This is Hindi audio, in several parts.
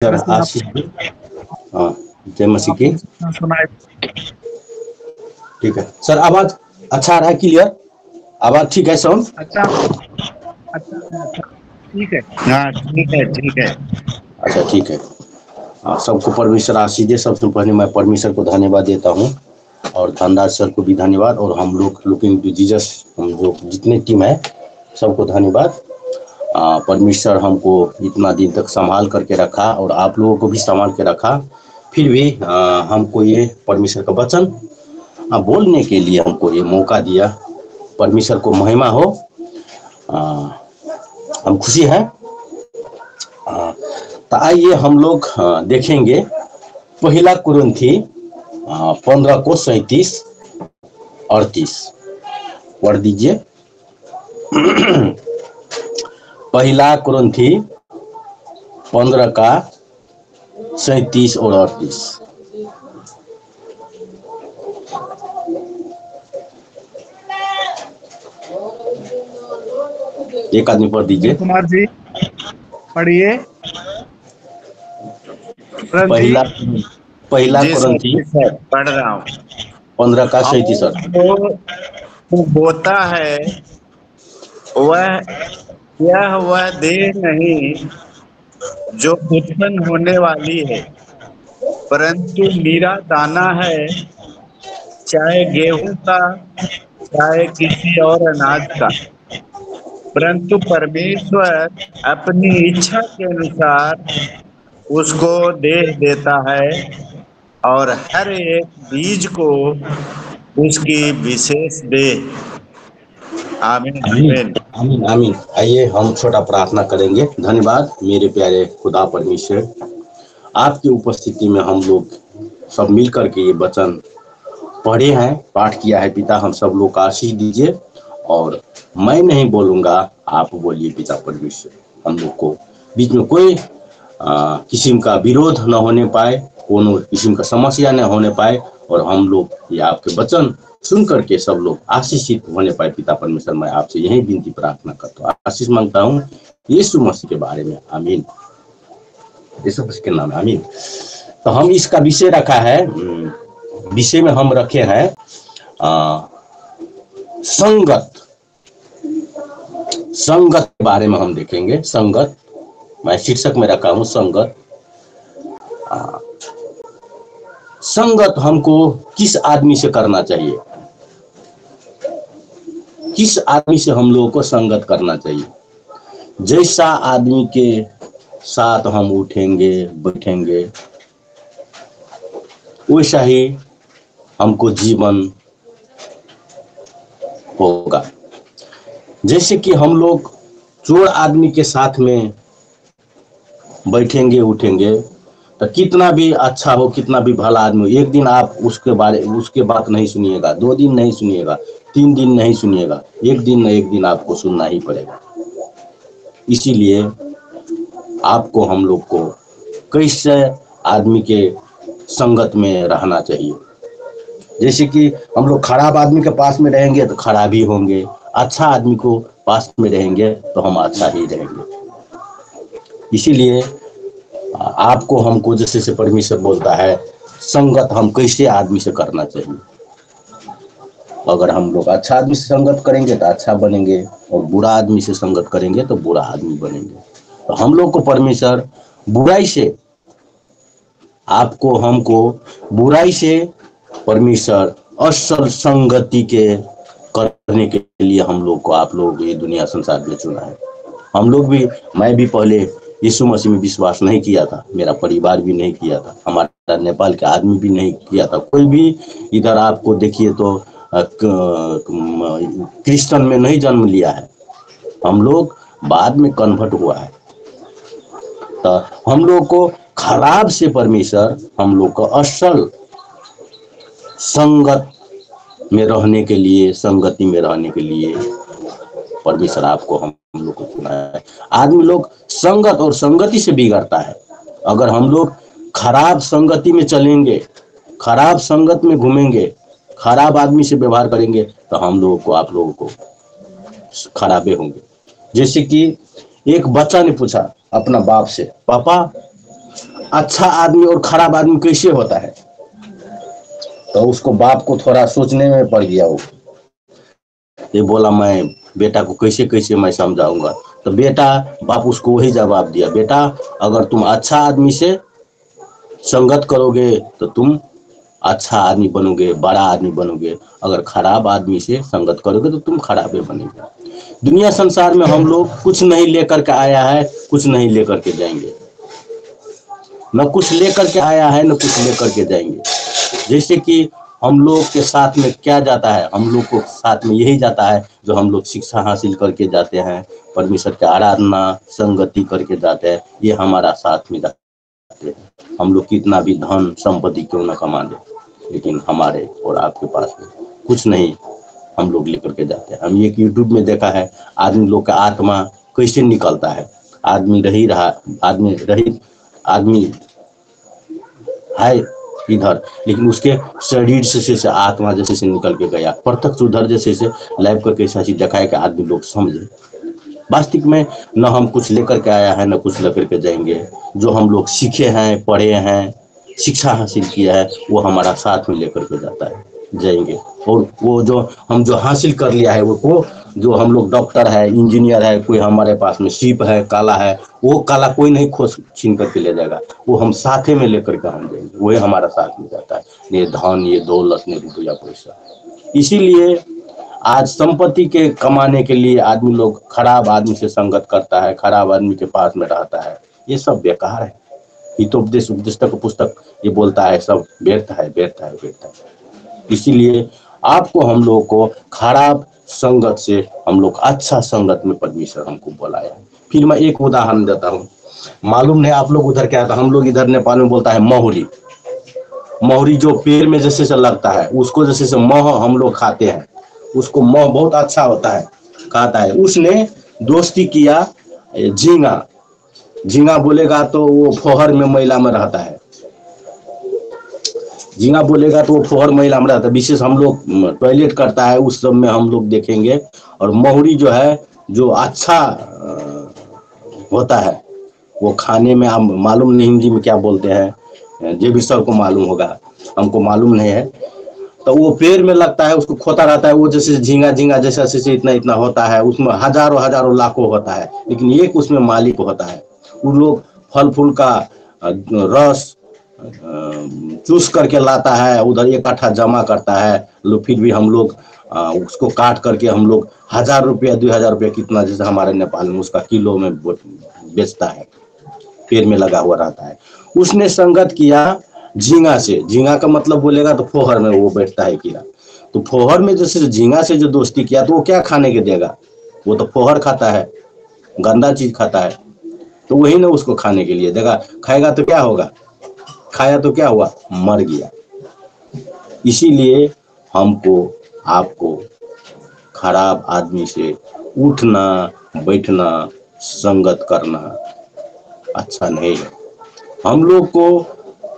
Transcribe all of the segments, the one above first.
आशीष जी। हाँ, जय मसीह की। सुनाए। ठीक है सर, आवाज अच्छा आ रहा है? क्लियर आवाज? ठीक है साउंड? अच्छा अच्छा, ठीक है। हाँ ठीक है ठीक है। अच्छा ठीक है। सबको परमेश्वर आशीष दे। सबसे पहले मैं परमेश्वर को धन्यवाद देता हूँ और धनराज सर को भी धन्यवाद, और हम लोग लुकिंग टू जीसस, हम लोग जितने टीम है सबको धन्यवाद। परमेश्वर हमको इतना दिन तक संभाल करके रखा और आप लोगों को भी संभाल के रखा। फिर भी हमको ये परमेश्वर का वचन बोलने के लिए हमको ये मौका दिया। परमेश्वर को महिमा हो। हम खुशी हैं। तो आइए हम लोग देखेंगे पहला कुरिन्थी 15 को 37-38 पढ़ दीजिए। पहला कुरिन्थी 15 का 37 और 38। एक आदमी पढ़ दीजिए। कुमार जी पढ़िए। पहला कुरिन्थी पढ़ रहा हूँ। 15 का 37। जो होता है वह देह नहीं जो उत्पन्न होने वाली है, परंतु मेरा दाना है, चाहे गेहूं का चाहे किसी और अनाज का। परंतु परमेश्वर अपनी इच्छा के अनुसार उसको देह देता है और हर एक बीज को उसकी विशेष देह। आमीन आमीन आमीन आमीन। आइए हम छोटा प्रार्थना करेंगे। धन्यवाद मेरे प्यारे खुदा परमेश्वर, आपकी उपस्थिति में हम लोग सब मिल करके ये वचन पढ़े हैं, पाठ किया है। पिता, हम सब लोग का आशीष दीजिए, और मैं नहीं बोलूंगा, आप बोलिए पिता परमेश्वर। हम लोग को बीच में कोई किस्म का विरोध न होने पाए, कोनो किस्म का समस्या न होने पाए, और हम लोग ये आपके वचन सुन करके सब लोग आशीषित होने पाए। पिता परमेश्वर, मैं आपसे यही विनती प्रार्थना करता हूँ, आशीष मांगता हूँ यीशु मसीह के बारे में। आमीन। यीशु मसीह के नाम में आमीन। तो हम इसका विषय रखा है, विषय में हम रखे हैं संगत। संगत के बारे में हम देखेंगे। संगत, मैं शीर्षक में रखा हूं संगत। संगत हमको किस आदमी से करना चाहिए, किस आदमी से हम लोगों को संगत करना चाहिए। जैसा आदमी के साथ हम उठेंगे बैठेंगे, वैसा ही हमको जीवन होगा। जैसे कि हम लोग चोर आदमी के साथ में बैठेंगे उठेंगे, तो कितना भी अच्छा हो, कितना भी भला आदमी हो, एक दिन आप उसके बात नहीं सुनिएगा, 2 दिन नहीं सुनिएगा, 3 दिन नहीं सुनिएगा, एक दिन न एक दिन आपको सुनना ही पड़ेगा। इसीलिए आपको हम लोग को कैसे आदमी के संगत में रहना चाहिए। जैसे कि हम लोग खराब आदमी के पास में रहेंगे तो खराब ही होंगे, अच्छा आदमी को पास में रहेंगे तो हम अच्छा ही रहेंगे। इसीलिए आपको हमको जैसे से परमेश्वर बोलता है संगत हम कैसे आदमी से करना चाहिए। अगर हम लोग अच्छा आदमी से संगत करेंगे तो अच्छा बनेंगे, और बुरा आदमी से संगत करेंगे तो बुरा आदमी बनेंगे। तो हम लोग को परमेश्वर बुराई से, आपको हमको बुराई से परमेश्वर असल संगति के करने के लिए हम लोग को, आप लोग ये दुनिया संसार में चुना है। हम लोग भी, मैं भी पहले यीशु मसीह में विश्वास नहीं किया था, मेरा परिवार भी नहीं किया था, हमारा नेपाल के आदमी भी नहीं किया था, कोई भी। इधर आपको देखिए तो क्रिश्चियन में नहीं जन्म लिया है, हम लोग बाद में कन्वर्ट हुआ है। तो हम लोग को खराब से परमेश्वर हम लोग को असल संगत में रहने के लिए, संगति में रहने के लिए परमेश्वर आपको हम लोग को चुना है। आदमी लोग संगत और संगति से बिगड़ता है। अगर हम लोग खराब संगति में चलेंगे, खराब संगत में घूमेंगे, खराब आदमी से व्यवहार करेंगे, तो हम लोगों को, आप लोगों को खराबे होंगे। जैसे कि एक बच्चा ने पूछा अपना बाप से, पापा अच्छा आदमी और खराब आदमी कैसे होता है, तो उसको बाप को थोड़ा सोचने में पड़ गया। वो ये बोला मैं बेटा को कैसे कैसे मैं समझाऊंगा, तो बेटा बाप उसको वही जवाब दिया, बेटा अगर तुम अच्छा आदमी से संगत करोगे तो तुम अच्छा आदमी बनोगे, बड़ा आदमी बनोगे, अगर खराब आदमी से संगत करोगे तो तुम खराबे बनेगे। दुनिया संसार में हम लोग कुछ नहीं लेकर के आया है, कुछ नहीं लेकर के जाएंगे, न कुछ लेकर के आया है न कुछ लेकर के जाएंगे। जैसे कि हम लोग के साथ में क्या जाता है, हम लोग को साथ में यही जाता है जो हम लोग शिक्षा हासिल करके जाते हैं, परमेश्वर की आराधना संगति करके जाते हैं, ये हमारा साथ में जाते हैं। हम लोग कितना भी धन संपत्ति क्यों न कमा ले, लेकिन हमारे और आपके पास में कुछ नहीं हम लोग लेकर के जाते हैं। हम एक यूट्यूब में देखा है आदमी लोग का आत्मा कैसे निकलता है, आदमी रही रहा, आदमी है इधर, लेकिन उसके शरीर से आत्मा जैसे से निकल के गया, प्रत्यक्ष उधर जैसे से लाइव करके ऐसा चीज दिखाया कि आदमी लोग समझे। वास्तविक में न हम कुछ लेकर के आया है न कुछ लेकर के जाएंगे। जो हम लोग सीखे हैं, पढ़े हैं, शिक्षा हासिल किया है, वो हमारा साथ में लेकर के जाता है, जाएंगे। और वो जो हासिल कर लिया है, वो जो हम लोग डॉक्टर है, इंजीनियर है, कोई हमारे पास में शिप है, काला है, वो काला कोई नहीं खोज छीन करके ले जाएगा, वो हम साथे में लेकर के हम जाएंगे, वही हमारा साथ में जाता है। ये धन, ये दौलत, ये रुपया पैसा। इसीलिए आज संपत्ति के कमाने के लिए आदमी लोग खराब आदमी से संगत करता है, खराब आदमी के पास में रहता है, ये सब बेकार है। हितोपदेश उपदेशक पुस्तक ये बोलता है सब व्यर्थ है, व्यर्थ है, व्यर्थ है। इसीलिए आपको हम लोग को खराब संगत से हम लोग अच्छा संगत में परमेश्वर हमको बुलाया है। फिर मैं एक उदाहरण देता हूँ, मालूम नहीं आप लोग उधर क्या था, हम लोग इधर नेपाल में बोलता है महुरी। महुरी जो पेड़ में जैसे से लगता है, उसको जैसे से मह हम लोग खाते हैं, उसको मह बहुत अच्छा होता है, खाता है। उसने दोस्ती किया झींगा, झींगा बोलेगा तो वो फोहर में मैला में रहता है, झींगा बोलेगा तो वो फोहर मैला में रहता है। विशेष हम लोग टॉयलेट करता है उस सब में हम लोग देखेंगे। और महुरी जो है, जो अच्छा होता है, वो खाने में आप मालूम नहीं हिंदी में क्या बोलते हैं, जे भी सर को मालूम होगा, हमको मालूम नहीं है। तो वो पेड़ में लगता है, उसको खोता रहता है, वो जैसे झींगा झींगा जैसा जैसे इतना इतना होता है, उसमें हजारों हजारों लाखों होता है, लेकिन एक उसमें मालिक होता है। वो लोग फल फूल का रस चूस करके लाता है, उधर इकट्ठा जमा करता है, फिर भी हम लोग उसको काट करके हम लोग 1000 रुपया 2000 रुपया कितना जैसे हमारे नेपाल में उसका किलो में बेचता है, पेड़ में लगा हुआ रहता है। उसने संगत किया झींगा से, झींगा का मतलब बोलेगा तो फोहर में वो बैठता है कीड़ा, तो फोहर में जैसे झींगा से जो दोस्ती किया तो वो क्या खाने के देगा, वो तो फोहर खाता है, गंदा चीज खाता है, तो वही ना उसको खाने के लिए देगा। खाएगा तो क्या होगा, खाया तो क्या हुआ, मर गया। इसीलिए हमको आपको खराब आदमी से उठना बैठना संगत करना अच्छा नहीं है। हम लोग को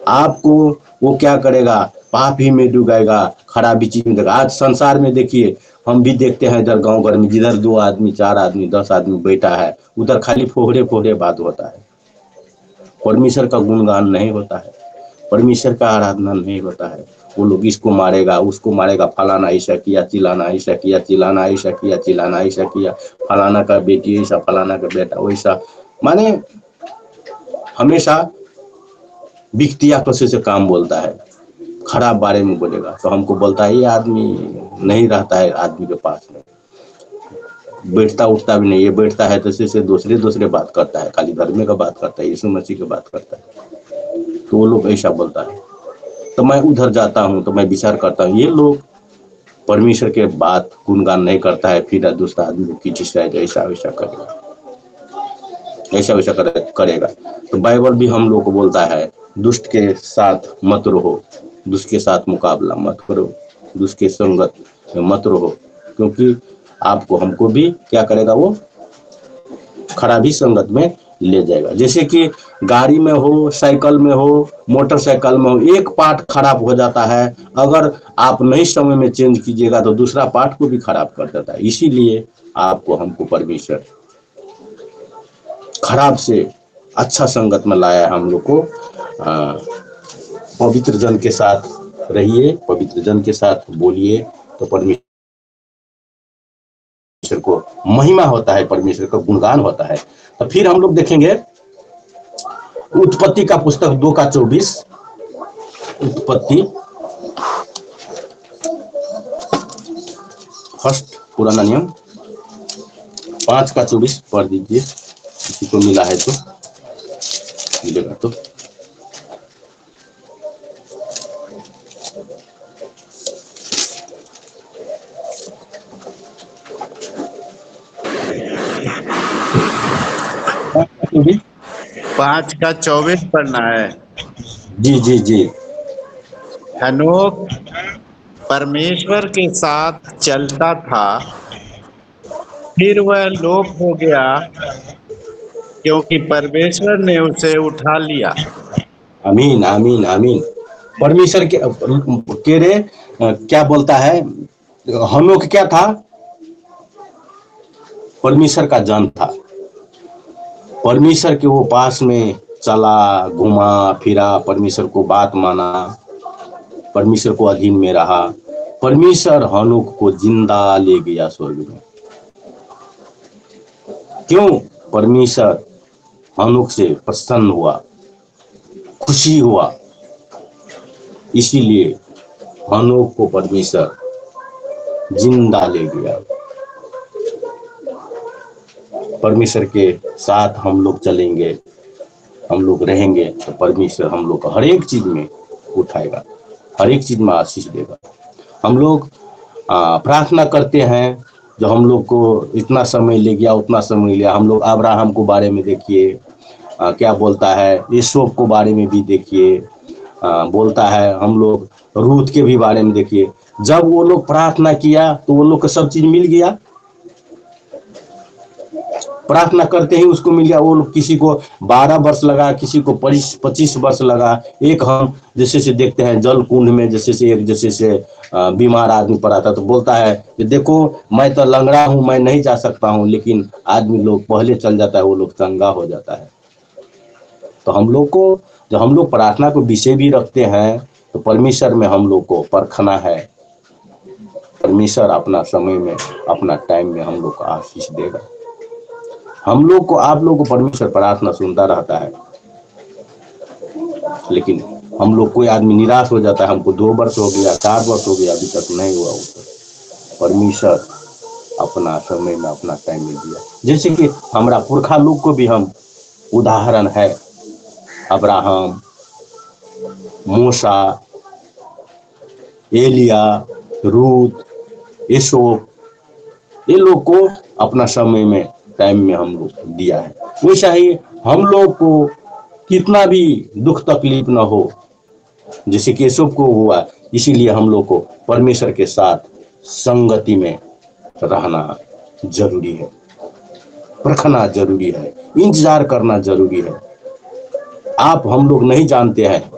आपको वो क्या करेगा, पाप ही में डुबाएगा, खराबी चीज में देगा। आज संसार में देखिए, हम भी देखते हैं इधर गांव घर में, जिधर 2 आदमी 4 आदमी 10 आदमी बैठा है, उधर खाली फोहरे फोहरे बात होता है, परमेश्वर का गुणगान नहीं होता है, परमेश्वर का आराधना नहीं होता है। वो लोग इसको मारेगा उसको मारेगा, फलाना ऐसा किया, चिल्लाना ऐसा किया, चिल्लाना ऐसा किया, चिल्लाना ऐसा किया, फलाना का बेटी ऐसा, फलाना का बेटा वैसा, माने हमेशा बिकतिया कसे से काम बोलता है, खराब बारे में बोलेगा। तो हमको बोलता है ये आदमी नहीं रहता है आदमी के पास में, बैठता उठता भी नहीं, ये बैठता है तो से दूसरे बात करता है, खाली धर्म का बात करता है, यीशु मसीह की बात करता है, तो वो लोग ऐसा बोलता है। तो मैं उधर जाता हूँ तो मैं विचार करता हूँ, ये लोग परमेश्वर के बात गुणगान नहीं करता है, फिर दूसरा आदमी की जिससे ऐसा वैसा करेगा, ऐसा वैसा करेगा। तो बाइबल भी हम लोग को बोलता है दुष्ट के साथ मत रहो, दुष्ट के साथ मुकाबला मत करो, दुष्ट के संगत में मत रहो, क्योंकि आपको हमको भी क्या करेगा, वो खराबी संगत में ले जाएगा। जैसे कि गाड़ी में हो, साइकिल में हो, मोटरसाइकिल में हो, एक पार्ट खराब हो जाता है, अगर आप नहीं समय में चेंज कीजिएगा तो दूसरा पार्ट को भी खराब कर देता है। इसीलिए आपको हमको परमेश्वर खराब से अच्छा संगत में लाया है हम लोग को। हाँ, पवित्र जन के साथ रहिए, पवित्र जन के साथ बोलिए, तो परमेश्वर को महिमा होता है, परमेश्वर का गुणगान होता है। तो फिर हम लोग देखेंगे उत्पत्ति का पुस्तक 2:24, उत्पत्ति फर्स्ट पुराना नियम 5:24 पढ़ दीजिए, किसी को मिला है तो, मिलेगा तो। जी 5:24 पढ़ना है। जी जी जी। हनोक परमेश्वर के साथ चलता था, फिर वह लोप हो गया क्योंकि परमेश्वर ने उसे उठा लिया। आमीन आमीन आमीन। परमेश्वर के रे क्या बोलता है, हनोक क्या था, परमेश्वर का जन था। परमेश्वर के वो पास में चला, घुमा फिरा, परमेश्वर को बात माना, परमेश्वर को अधीन में रहा। परमेश्वर हनोक को जिंदा ले गया स्वर्ग में। क्यों? परमेश्वर हनोक से प्रसन्न हुआ, खुशी हुआ, इसीलिए हनोक को परमेश्वर जिंदा ले गया। परमेश्वर के साथ हम लोग चलेंगे, हम लोग रहेंगे, तो परमेश्वर हम लोग को हर एक चीज में उठाएगा, हर एक चीज में आशीष देगा। हम लोग प्रार्थना करते हैं, जो हम लोग को इतना समय ले गया, उतना समय लिया। हम लोग अब्राहम को बारे में देखिए, क्या बोलता है, यूसुफ को बारे में भी देखिए, बोलता है। हम लोग रूत के भी बारे में देखिए, जब वो लोग प्रार्थना किया तो वो लोग को सब चीज मिल गया। प्रार्थना करते ही उसको मिल गया। वो लोग, किसी को 12 वर्ष लगा, किसी को 25 वर्ष लगा। एक हम जैसे से देखते हैं जल कुंड में, जैसे से एक जैसे से बीमार आदमी पड़ा था, तो बोलता है कि देखो मैं तो लंगड़ा हूं, मैं नहीं जा सकता हूं, लेकिन आदमी लोग पहले चल जाता है, वो लोग चंगा हो जाता है। तो हम लोग को, जो हम लोग प्रार्थना को विषय भी रखते हैं, तो परमेश्वर में हम लोग को परखना है। परमेश्वर अपना समय में, अपना टाइम में हम लोग को आशीष देगा। हम लोग को, आप लोग को परमेश्वर प्रार्थना सुनता रहता है, लेकिन हम लोग, कोई आदमी निराश हो जाता है, हमको 2 वर्ष हो गया, 4 वर्ष हो गया, अभी तक नहीं हुआ। परमेश्वर अपना समय में, अपना टाइम में दिया। जैसे कि हमारा पुरखा लोग को भी हम उदाहरण है, अब्राहम, मूसा, एलिया, रूत, यूसुफ, ये लोग को अपना समय में, टाइम में हम लोग दिया है। वैसा ही हम लोग को कितना भी दुख तकलीफ ना हो, जैसे कि यूसुफ को हुआ, इसीलिए हम लोग को परमेश्वर के साथ संगति में रहना जरूरी है, रखना जरूरी है, इंतजार करना जरूरी है। आप, हम लोग नहीं जानते हैं,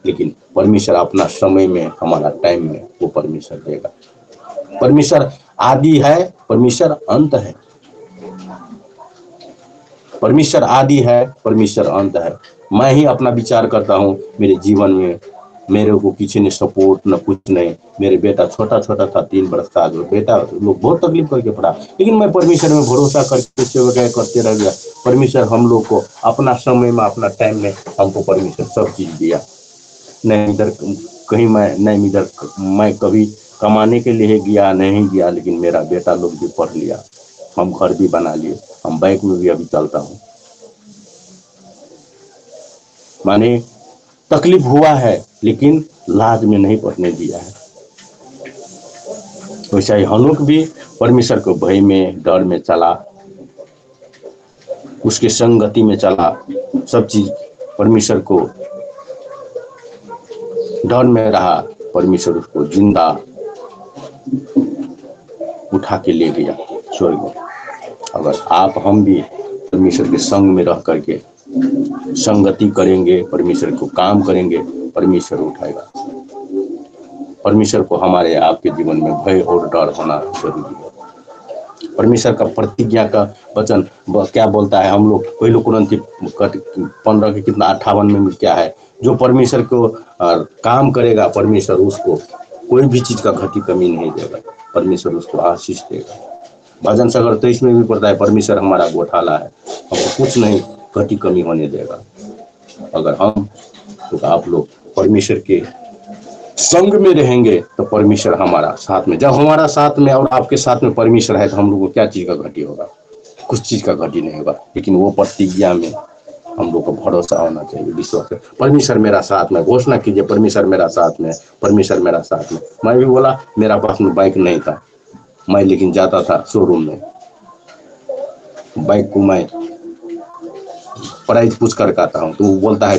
लेकिन परमेश्वर अपना समय में, हमारा टाइम में, वो परमेश्वर देगा। परमेश्वर आदि है, परमेश्वर अंत है। परमेश्वर आदि है, परमेश्वर अंत है। मैं ही अपना विचार करता हूँ, मेरे जीवन में मेरे को किसी ने सपोर्ट न कुछ नहीं। मेरे बेटा छोटा छोटा था, 3 वर्ष का, बेटा लोग बहुत तकलीफ करके पढ़ा, लेकिन मैं परमेश्वर में भरोसा करके सेवा करते रह गया। परमेश्वर हम लोग को अपना समय में, अपना टाइम में हमको परमेश्वर सब चीज दिया। नहीं इधर कहीं मैं कभी कमाने के लिए गया नहीं गया, लेकिन मेरा बेटा लोग भी पढ़ लिया, हम घर भी बना लिए, हम बैंक में भी अभी चलता हूँ। माने तकलीफ हुआ है, लेकिन लाज में नहीं पड़ने दिया है। वैसा ही हनोक भी परमेश्वर को भय में, डर में चला, उसके संगति में चला, सब चीज परमेश्वर को डर में रहा। परमेश्वर उसको जिंदा उठा के ले गया स्वर्ग में। अगर आप, हम भी परमेश्वर के संग में रह करके संगति करेंगे, परमेश्वर को काम करेंगे, परमेश्वर उठाएगा। परमेश्वर को हमारे आपके जीवन में भय और डर होना जरूरी है। परमेश्वर का प्रतिज्ञा का वचन क्या बोलता है, हम लोग पहले कुरिन्थी 15 के कितना 58 में क्या है, जो परमेश्वर को काम करेगा, परमेश्वर उसको कोई भी चीज का घटी कमी नहीं देगा, परमेश्वर उसको आशीष देगा। भजन संग्रह 23 में भी पढ़ता है, परमेश्वर हमारा गोठाला है, हमको कुछ नहीं घटी कमी होने देगा। अगर हम तो आप लोग परमेश्वर के संग में रहेंगे तो परमेश्वर हमारा साथ में, जब हमारा साथ में और आपके साथ में परमेश्वर है तो हम लोग को क्या चीज का घटी होगा, कुछ चीज का घटी नहीं होगा। लेकिन वो प्रतिज्ञा में हम लोग को भरोसा होना चाहिए, विश्वास है। परमेश्वर मेरा साथ में, घोषणा कीजिए परमेश्वर मेरा साथ में, परमेश्वर मेरा साथ में। मैं भी बोला, मेरा पास में बाइक नहीं था, मैं लेकिन जाता था शोरूम में, बाइक को मैं प्राइस पूछ करके आता हूँ, तो वो बोलता है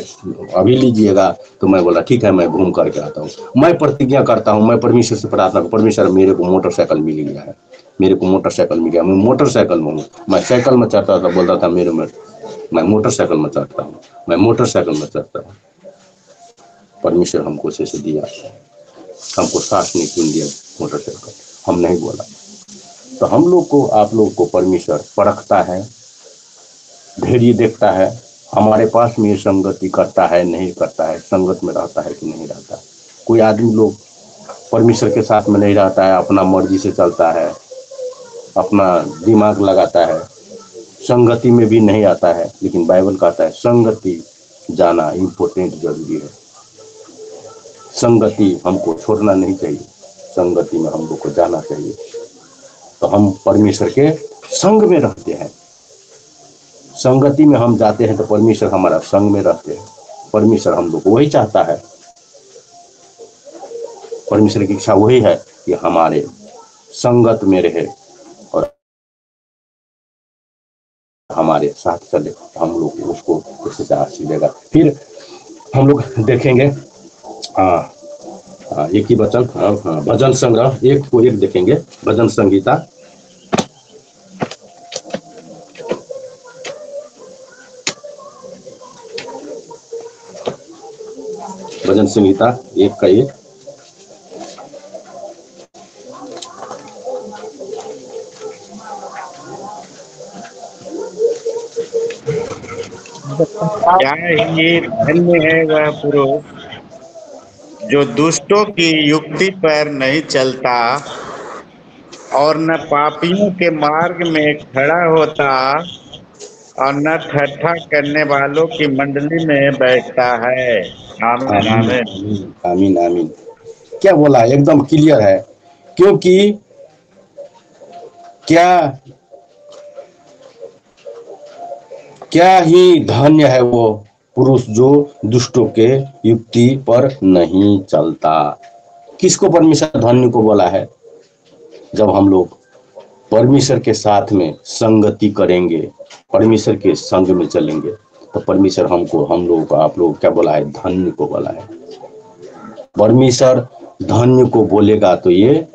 अभी लीजिएगा, तो मैं बोला ठीक है, मैं घूम करके आता हूँ। मैं प्रतिज्ञा करता हूँ, मैं परमेश्वर से प्रार्थना करता हूँ, परमेश्वर मेरे को मोटरसाइकिल मिल गया है, मेरे को मोटरसाइकिल मिल गया, मैं मोटरसाइकिल में हूँ। मैं साइकिल में चढ़ता था, बोलता था मेरे में, मैं मोटरसाइकिल में चढ़ता हूँ, मैं मोटरसाइकिल में चढ़ता हूँ। परमेश्वर हमको से दिया, हमको सांस नहीं क्यों दिया मोटरसाइकिल, हम नहीं बोला। तो हम लोग को, आप लोग को परमेश्वर परखता है, धैर्य देखता है, हमारे पास में ये संगति करता है नहीं करता है, संगत में रहता है कि नहीं रहता है। कोई आदमी लोग परमेश्वर के साथ में नहीं रहता है, अपना मर्जी से चलता है, अपना दिमाग लगाता है, संगति में भी नहीं आता है। लेकिन बाइबल कहता है संगति जाना इम्पोर्टेंट, जरूरी है। संगति हमको छोड़ना नहीं चाहिए, संगति में हम लोग को जाना चाहिए। तो हम परमेश्वर के संग में रहते हैं, संगति में हम जाते हैं तो परमेश्वर हमारा संग में रहते हैं। परमेश्वर हम लोग को वही चाहता है, परमेश्वर की इच्छा वही है कि हमारे संगत में रहे और हमारे साथ चले, हम लोग उसको उससे आशीष देगा। फिर हम लोग देखेंगे एक ही वचन, भजन संग्रह 1 को 1 देखेंगे, भजन संहिता भजन संहिता 1 का 1। क्या ही धन्य है वह पुरुष जो दुष्टों की युक्ति पर नहीं चलता और न पापियों के मार्ग में खड़ा होता और न ठट्ठा करने वालों की मंडली में बैठता है। आमीन आमीन आमीन। आमीन आमीन। क्या बोला, एकदम क्लियर है। क्योंकि क्या ही धन्य है वो पुरुष जो दुष्टों के युक्ति पर नहीं चलता। किसको परमेश्वर धन्य को बोला है? जब हम लोग परमेश्वर के साथ में संगति करेंगे, परमेश्वर के संग में चलेंगे, तो परमेश्वर हमको, हम लोग को, आप लोग क्या बोला है? धन्य को बोला है। परमेश्वर धन्य को बोलेगा तो ये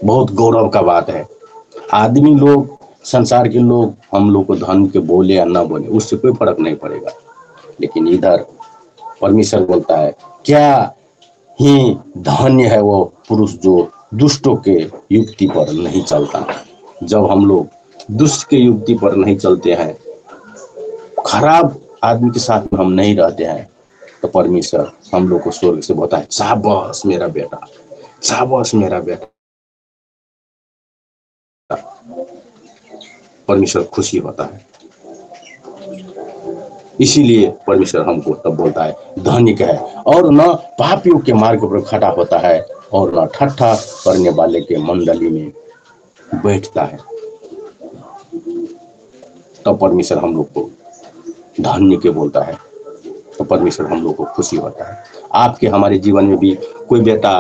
बहुत गौरव का बात है। आदमी लोग, संसार के लोग हम लोग को धन्य के बोले या ना बोले, उससे कोई फर्क नहीं पड़ेगा। लेकिन इधर परमेश्वर बोलता है क्या ही धन्य है वो पुरुष जो दुष्टों के युक्ति पर नहीं चलता। जब हम लोग दुष्ट के युक्ति पर नहीं चलते हैं, खराब आदमी के साथ में हम नहीं रहते हैं, तो परमेश्वर हम लोग को स्वर्ग से बोलता है शाबाश मेरा बेटा, शाबाश मेरा बेटा। परमेश्वर खुशी होता है। इसीलिए परमेश्वर हमको तब बोलता है धनिक है, और न पापियों के मार्ग पर खड़ा होता है और न ठट्ठा करने वाले के मंडली में बैठता है। तो परमेश्वर हम लोग को धन्य के बोलता है, तो परमेश्वर हम लोग को खुशी होता है। आपके हमारे जीवन में भी कोई बेटा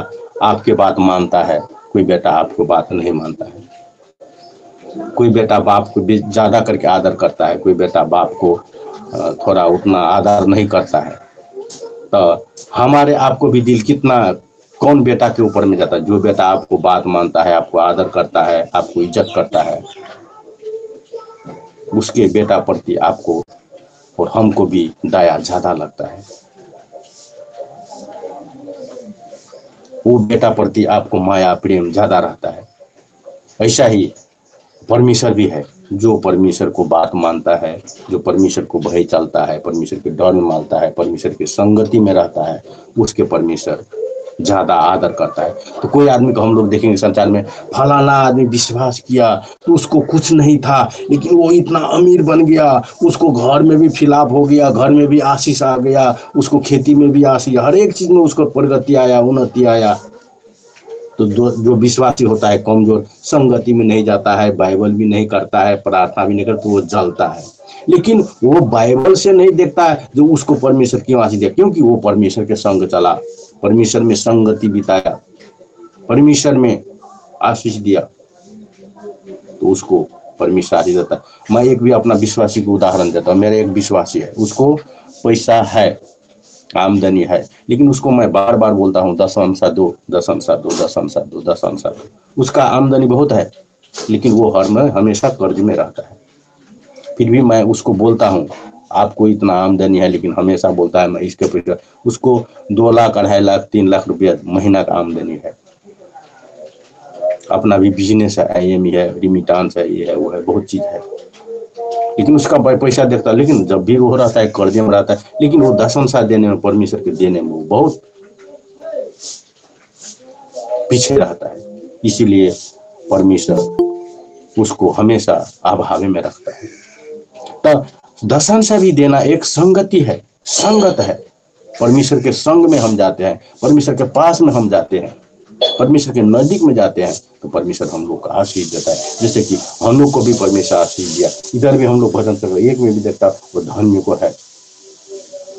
आपके बात मानता है, कोई बेटा आपको बात नहीं मानता है। कोई बेटा बाप को ज्यादा करके आदर करता है, कोई बेटा बाप को थोड़ा उतना आदर नहीं करता है। तो हमारे आपको भी दिल कितना, कौन बेटा के ऊपर में जाता है? जो बेटा आपको बात मानता है, आपको आदर करता है, आपको इज्जत करता है, उसके बेटा प्रति आपको और हमको भी दया ज्यादा लगता है। वो बेटा प्रति आपको माया प्रेम ज्यादा रहता है। ऐसा ही परमेश्वर भी है। जो परमेश्वर को बात मानता है, जो परमेश्वर को भय चलता है, परमेश्वर के डर में मानता है, परमेश्वर की संगति में रहता है, उसके परमेश्वर ज्यादा आदर करता है। तो कोई आदमी को हम लोग देखेंगे संसार में, फलाना आदमी विश्वास किया तो उसको कुछ नहीं था, लेकिन वो इतना अमीर बन गया, उसको घर में भी फिलाप हो गया, घर में भी आशीष आ गया, उसको खेती में भी आशीष, हर एक चीज में उसको प्रगति आया, उन्नति आया। तो जो विश्वासी होता है कमजोर, संगति में नहीं जाता है, बाइबल भी नहीं करता है, प्रार्थना भी नहीं करता, तो वो जलता है। लेकिन वो बाइबल से नहीं देखता है जो उसको परमेश्वर क्यों आशीष दिया, क्योंकि वो परमेश्वर के संग चला, परमेश्वर में संगति बिताया, परमेश्वर में आशीष दिया, तो उसको परमेश्वर आशीष देता है। मैं एक भी अपना विश्वासी को उदाहरण देता हूँ। मेरा एक विश्वासी है, उसको पैसा है, आमदनी है, लेकिन उसको मैं बार बार बोलता हूँ दशमसा दो, दशमसा दो, दशमसा दो, दशमसा दो। उसका आमदनी बहुत है, लेकिन वो हर में हमेशा कर्ज में रहता है। फिर भी मैं उसको बोलता हूँ आपको इतना आमदनी है, लेकिन हमेशा बोलता है मैं इसके पैसे, उसको 2 लाख, 2.5 लाख, 3 लाख रुपया महीना का आमदनी है, अपना भी बिजनेस है, IME है, रिमिटांस है, ये है, वो है, बहुत चीज है, लेकिन उसका पैसा देखता है। लेकिन जब भी वो रहता है कर्जे में रहता है, लेकिन वो दशमसा देने में, परमेश्वर के देने में वो बहुत पीछे रहता है। इसीलिए परमेश्वर उसको हमेशा अभावे में रखता है। तो दशमसा भी देना एक संगति है, संगत है। परमेश्वर के संग में हम जाते हैं, परमेश्वर के पास में हम जाते हैं, परमेश्वर के नजदीक में जाते हैं, तो परमेश्वर हम लोग को आशीष देता है। जैसे कि हम लोग को भी परमेश्वर आशीष दिया। इधर भी हम लोग भजन कर एक में भी देखता वो धन्य को है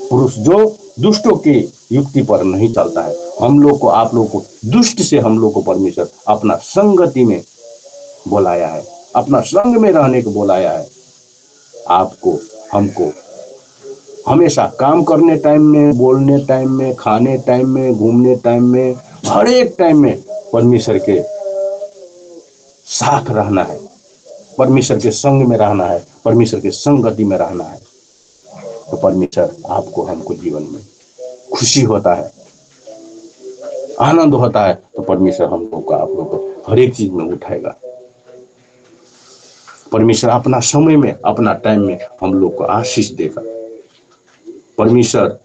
पुरुष जो दुष्टों की युक्ति पर नहीं चलता है। हम लोग को, आप लोग को, दुष्ट से हम लोग को परमेश्वर अपना संगति में बुलाया है, अपना संग में रहने को बुलाया है। आपको, हमको हमेशा काम करने टाइम में, बोलने टाइम में, खाने टाइम में, घूमने टाइम में, हर एक टाइम में परमेश्वर के साथ रहना है, परमेश्वर के संग में रहना है, परमेश्वर के संगति में रहना है। तो परमेश्वर आपको, हमको जीवन में खुशी होता है, आनंद होता है। तो परमेश्वर हम लोग को, आप लोग को हर एक चीज में उठाएगा। परमेश्वर अपना समय में, अपना टाइम में हम लोग को आशीष देगा। परमेश्वर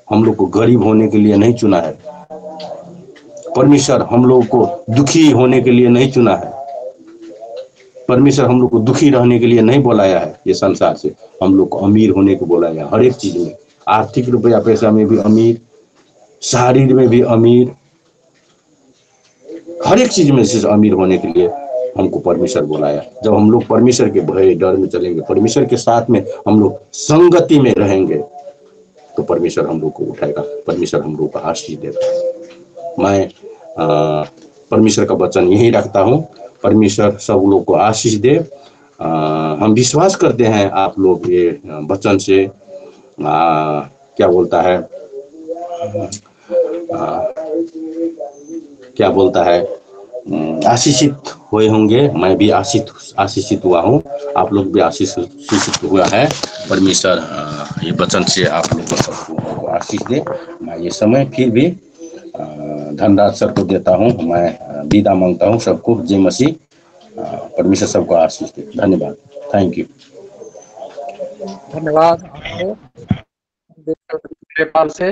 हम लोग को गरीब होने के लिए नहीं चुना है, परमेश्वर हम लोग को दुखी होने के लिए नहीं चुना है, परमेश्वर हम लोग को दुखी रहने के लिए नहीं बुलाया है। ये संसार से हम लोग को अमीर होने को बुलाया है, हर एक चीज में, आर्थिक रुपया पैसा में भी अमीर, शरीर में भी अमीर, हर एक चीज में से अमीर होने के लिए हमको परमेश्वर बुलाया। जब हम लोग परमेश्वर के भय डर में चलेंगे, परमेश्वर के साथ में हम लोग संगति में रहेंगे, तो परमेश्वर हम लोग को उठाएगा, परमेश्वर हम लोग को आशीष देगा। मैं परमेश्वर का वचन यही रखता हूँ। परमेश्वर सब लोग को आशीष दे। हम विश्वास करते हैं आप लोग ये वचन से क्या बोलता है, क्या बोलता है, आशीषित हुए होंगे। मैं भी आशीषित हुआ हूँ, आप लोग भी आशीषित हुआ है। परमेश्वर ये वचन से आप लोग को सबको आशीष दे। मैं ये समय फिर भी धनराज सर को देता हूँ, मैं विदा मांगता हूँ सबको। जय मसीह। परमेश्वर सबको आशीष दे। धन्यवाद, थैंक यू। धन्यवाद आपको। नेपाल से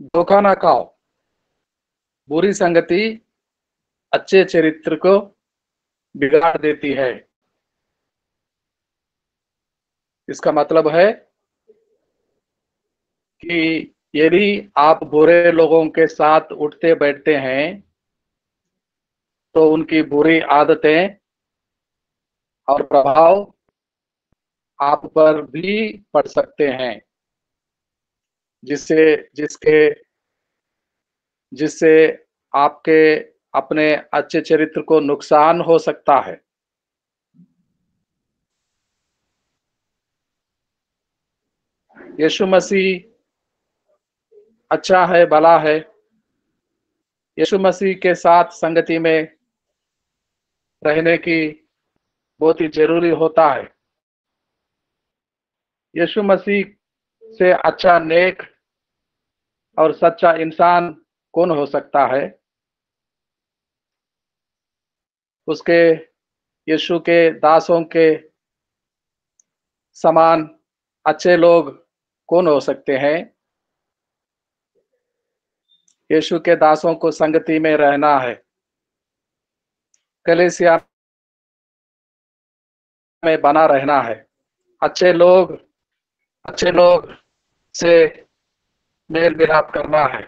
धोखा ना खाओ, बुरी संगति अच्छे चरित्र को बिगाड़ देती है। इसका मतलब है कि यदि आप बुरे लोगों के साथ उठते बैठते हैं तो उनकी बुरी आदतें और प्रभाव आप पर भी पड़ सकते हैं, जिससे आपके अपने अच्छे चरित्र को नुकसान हो सकता है। यीशु मसीह अच्छा है, भला है। यीशु मसीह के साथ संगति में रहने की बहुत ही जरूरी होता है। यीशु मसीह से अच्छा, नेक और सच्चा इंसान कौन हो सकता है? उसके यीशु के दासों के समान अच्छे लोग कौन हो सकते हैं? यीशु के दासों को संगति में रहना है, कलीसिया में बना रहना है, अच्छे लोग से मेल मिलाप करना है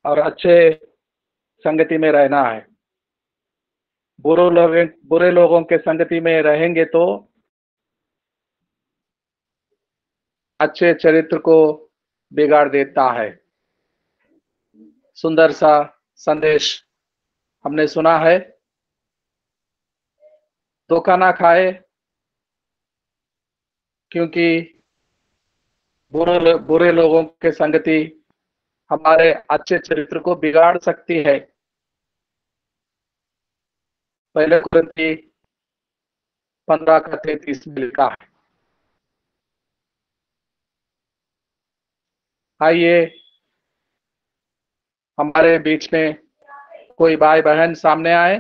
और अच्छे संगति में रहना है। बुरे लोगों के संगति में रहेंगे तो अच्छे चरित्र को बिगाड़ देता है। सुंदर सा संदेश हमने सुना है। धोखा ना खाए, क्योंकि बुरे लोगों के संगति हमारे अच्छे चरित्र को बिगाड़ सकती है। पहले कुरिन्थी 15:33 में लिखा है। आइए हमारे बीच में कोई भाई बहन सामने आए